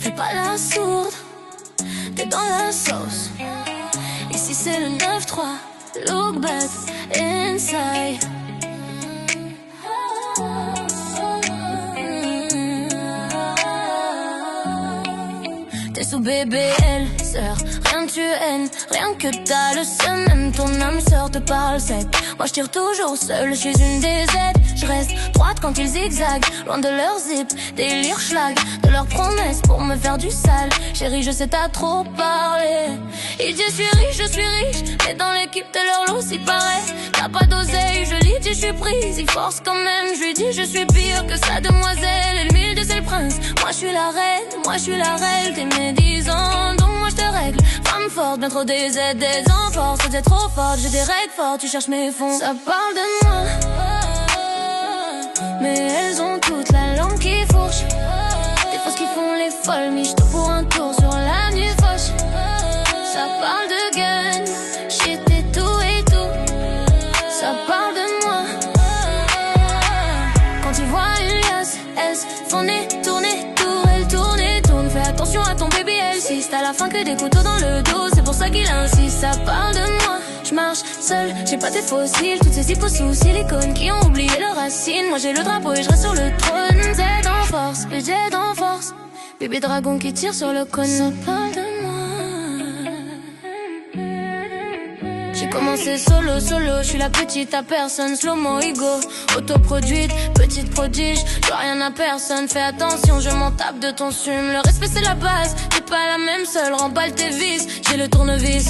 Fais pas la sourde, t'es dans la sauce. Ici c'est le 9-3, look bad inside. T'es sous BBL, sœur, rien tu haines, rien que t'as le seum. Même ton âme sœur te parle sec. Moi je tire toujours seul, je suis une des aides. Je reste droite quand ils zigzaguent, loin de leur zip, délire schlag, de leurs promesses pour me faire du sale. Chérie, je sais t'as trop parlé. Ils disent je suis riche, mais dans l'équipe de leur lot s'il paraît. T'as pas d'oseille, je lis, je suis prise. Ils forcent quand même, je lui dis je suis pire que sa demoiselle. Et le milieu c'est le prince, moi je suis la reine, moi je suis la reine. T'es médisant, donc moi je te règle. Femme forte, bien trop des aides, des enforts. T'es trop forte, j'ai des règles fortes, tu cherches mes fonds. Ça parle de moi, mais elles ont toute la langue qui fourche. Des fausses qui font les folles, michto pour un tour sur l'avenue Foch. Ça parle de gun, shit et tout et tout. Ça parle de moi. Quand tu vois une liasse, elles font tourner, tourne. Fais attention à ton baby L6. T'as la fin que des couteaux dans le dos, c'est pour ça qu'il insiste. Ça parle de moi. Je marche seule, j'ai pas tes fossiles. Toutes ces hippos sous silicone qui ont oublié leurs racines. Moi j'ai le drapeau et je reste sur le trône. Z en force, budget en force. Bébé dragon qui tire sur le cône. Ça parle de moi. J'ai commencé solo, je suis la petite à personne. Slow-mo, ego, autoproduite, petite prodige. Je dois rien à personne, fais attention, je m'en tape de ton sume. Le respect c'est la base, t'es pas la même seule. Remballe tes vis, j'ai le tournevis.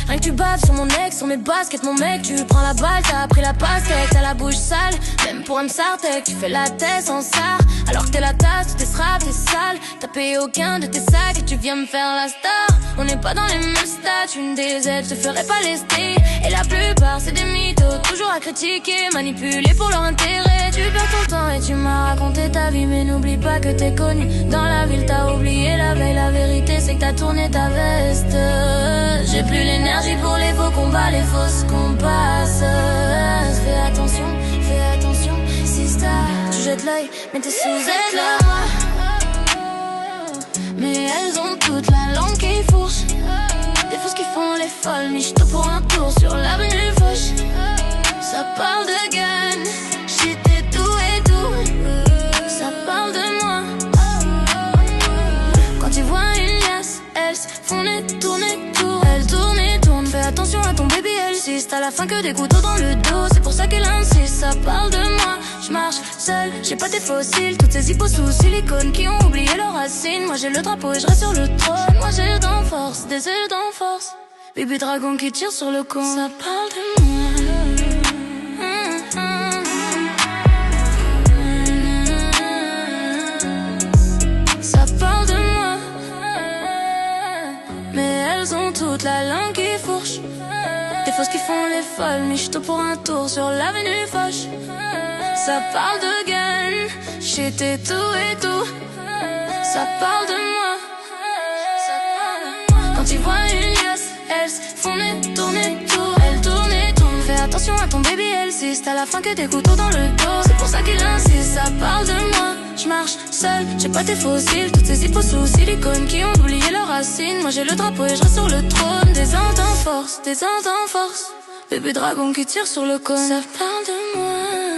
Rien que tu baves sur mon ex, sur mes baskets, mon mec, tu prends la balle, t'as pris la pastèque, t'as la bouche sale, même pour un sartec, tu fais la tête sans star, alors que t'es la tasse, t'es strap, t'es sale, t'as payé aucun de tes sacs et tu viens me faire la star. On n'est pas dans les mêmes stats, une des aides, je te ferai pas lester, et la plupart c'est des mythos, toujours à critiquer, manipuler pour leur intérêt. Tu perds ton temps et tu m'as raconté ta vie, mais n'oublie pas que t'es connu dans la ville, t'as oublié la veille, la vérité c'est que t'as tourné ta veste. J'ai plus l'énergie pour les faux combats, les fausses compasses. Fais attention, sister. Tu jettes l'œil, mais t'es sous éclat. Mais elles ont toute la langue qui fourche. Des fausses qui font les folles, michto pour un tour sur l'avenue Foch. Ça parle de gun, shit et tout. Ça parle de moi. Quand tu vois une liasse, elles font tourner, elles tournent. Fais attention à ton baby L6. T'as la fin que des couteaux dans le dos, c'est pour ça qu'elle insiste. Ça parle de moi, je marche seule, j'ai pas tes fossiles. Toutes ces hippos sous silicone qui ont oublié leurs racines. Moi j'ai le drapeau et je reste sur le trône. Moi j'ai d'en force, des ailes d'en force. Bébé dragon qui tire sur le con. Ça parle de moi. Ça parle de moi. Mais elles ont toute la langue qui fourche. Des fausses qui font les folles, michto pour un tour sur l'avenue Foch. Ça parle de gun, shit et tout. Ça parle de moi. Quand tu vois une liasse, elles font tourner, elles tournent. Fais attention à ton baby L6. T'as la fin que des couteaux dans le dos, c'est pour ça qu'il insiste. Ça parle de moi. Je marche seule, j'ai pas tes fossiles. Toutes ces hippos sous silicone qui ont oublié leurs racines. Moi j'ai le drapeau et je reste sur le trône. Des ans en force. Bébé dragon qui tire sur le cône. Ça parle de moi.